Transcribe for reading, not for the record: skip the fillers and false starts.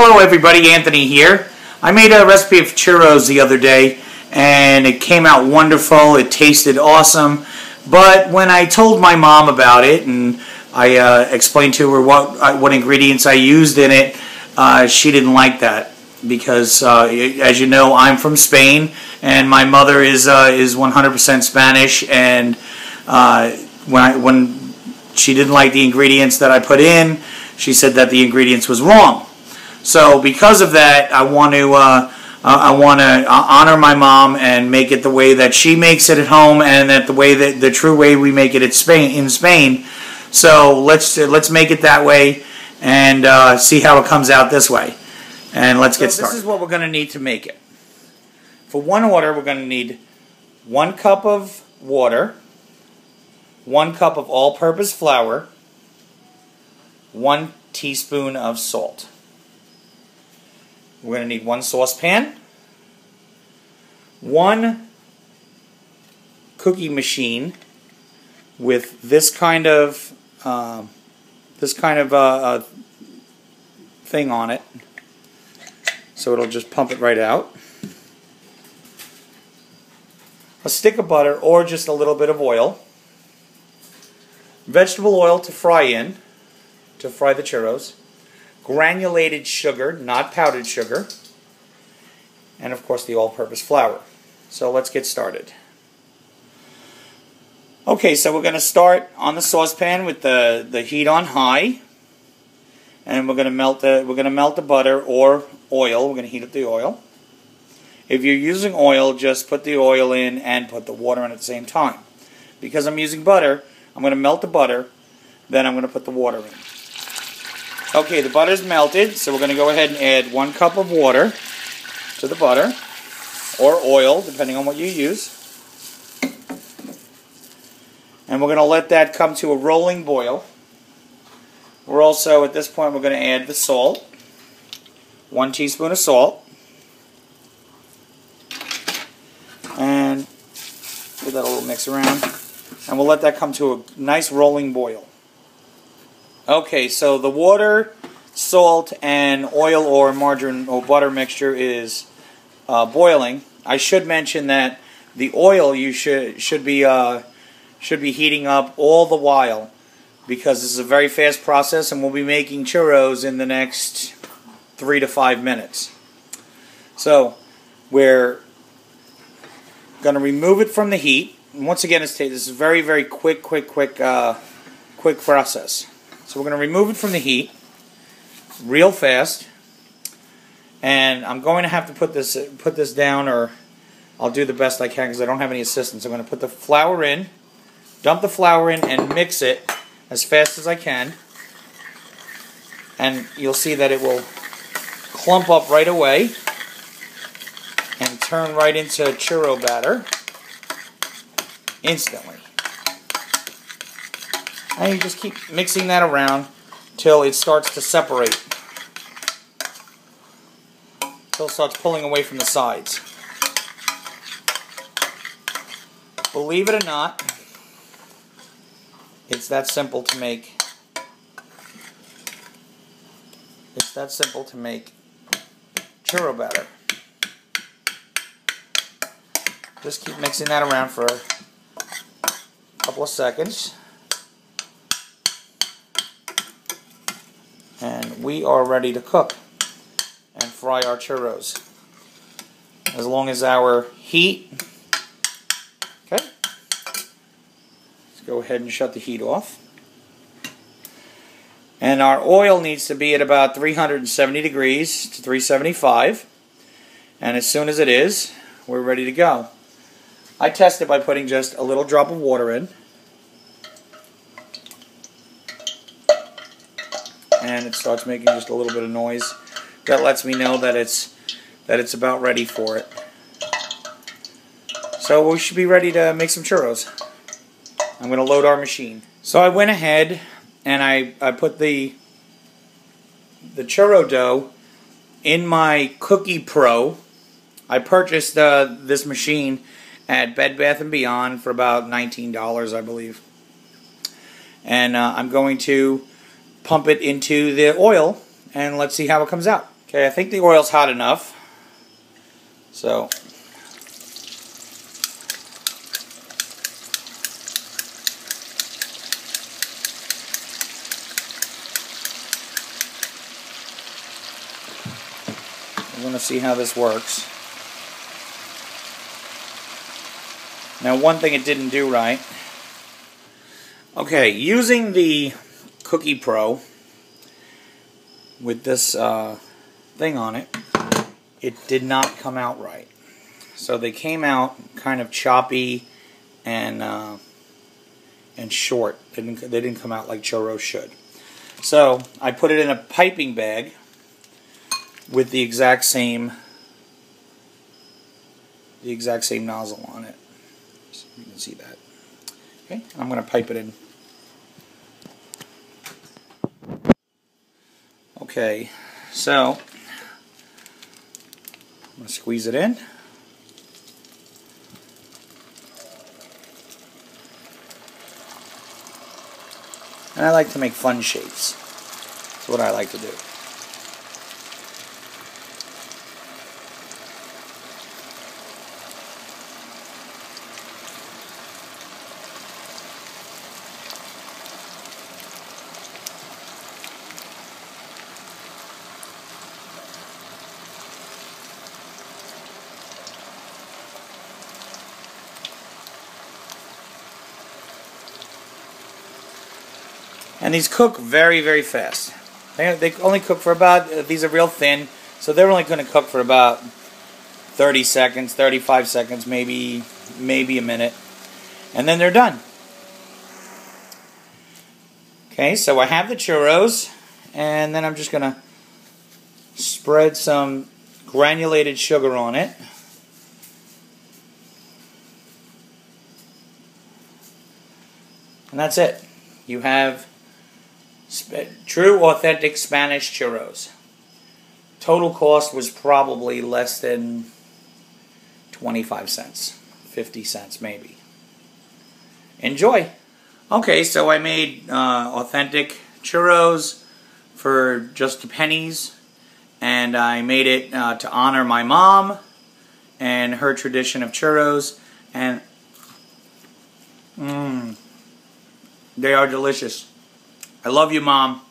Hello everybody, Anthony here. I made a recipe of churros the other day and it came out wonderful. It tasted awesome. But when I told my mom about it and I explained to her what ingredients I used in it, she didn't like that because as you know, I'm from Spain and my mother is 100% Spanish, and when she didn't like the ingredients that I put in, she said that the ingredients was wrong. So because of that, I want to honor my mom and make it the way that she makes it at home, and that the true way we make it in Spain. So let's make it that way and see how it comes out this way. And let's get started. This is what we're going to need to make it. For one order, we're going to need 1 cup of water, 1 cup of all-purpose flour, 1 teaspoon of salt. We're going to need 1 saucepan, 1 cookie machine with this kind of thing on it, so it'll just pump it right out. A stick of butter or just a little bit of oil. Vegetable oil to fry the churros. Granulated sugar, not powdered sugar, and of course the all-purpose flour. So let's get started. Okay, so we're going to start on the saucepan with the heat on high, and we're going to melt the butter or oil. We're going to heat up the oil. If you're using oil, just put the oil in and put the water in at the same time. Because I'm using butter, I'm going to melt the butter, then I'm going to put the water in. Okay, the butter's melted, so we're going to go ahead and add 1 cup of water to the butter, or oil, depending on what you use. And we're going to let that come to a rolling boil. We're also, at this point, we're going to add the salt. 1 teaspoon of salt. And give that a little mix around. And we'll let that come to a nice rolling boil. Okay, so the water, salt, and oil or margarine or butter mixture is boiling. I should mention that the oil should be heating up all the while, because this is a very fast process, and we'll be making churros in the next 3 to 5 minutes. So we're going to remove it from the heat. And once again, this is a very, very quick process. So we're going to remove it from the heat real fast, and I'm going to have to put this down, or I'll do the best I can because I don't have any assistance. I'm going to put the flour in, dump the flour in, and mix it as fast as I can, and you'll see that it will clump up right away and turn right into churro batter instantly. And you just keep mixing that around till it starts to separate. Till it starts pulling away from the sides. Believe it or not, it's that simple to make. It's that simple to make churro batter. Just keep mixing that around for a couple of seconds. And we are ready to cook and fry our churros. As long as our heat... Okay. Let's go ahead and shut the heat off. And our oil needs to be at about 370 degrees to 375. And as soon as it is, we're ready to go. I test it by putting just a little drop of water in. And it starts making just a little bit of noise. That lets me know that it's about ready for it. So we should be ready to make some churros. I'm going to load our machine. So I went ahead and I put the churro dough in my Cookie Pro. I purchased this machine at Bed Bath & Beyond for about $19, I believe. And I'm going to pump it into the oil, and let's see how it comes out. Okay, I think the oil's hot enough. So we're going to see how this works. Now, one thing it didn't do right. Okay, using the Cookie Pro with this thing on it, it did not come out right. So they came out kind of choppy and short. They didn't come out like churros should. So I put it in a piping bag with the exact same nozzle on it. So you can see that. Okay, I'm going to pipe it in. Okay, so I'm going to squeeze it in. And I like to make fun shapes. That's what I like to do. And these cook very, very fast. They only cook for about, these are real thin, so they're only going to cook for about 30 seconds, 35 seconds, maybe a minute. And then they're done. Okay, so I have the churros, and then I'm just going to spread some granulated sugar on it. And that's it. You have true, authentic Spanish churros. Total cost was probably less than 25 cents, 50 cents maybe. Enjoy! Okay, so I made authentic churros for just pennies, and I made it to honor my mom and her tradition of churros, and they are delicious. I love you, Mom.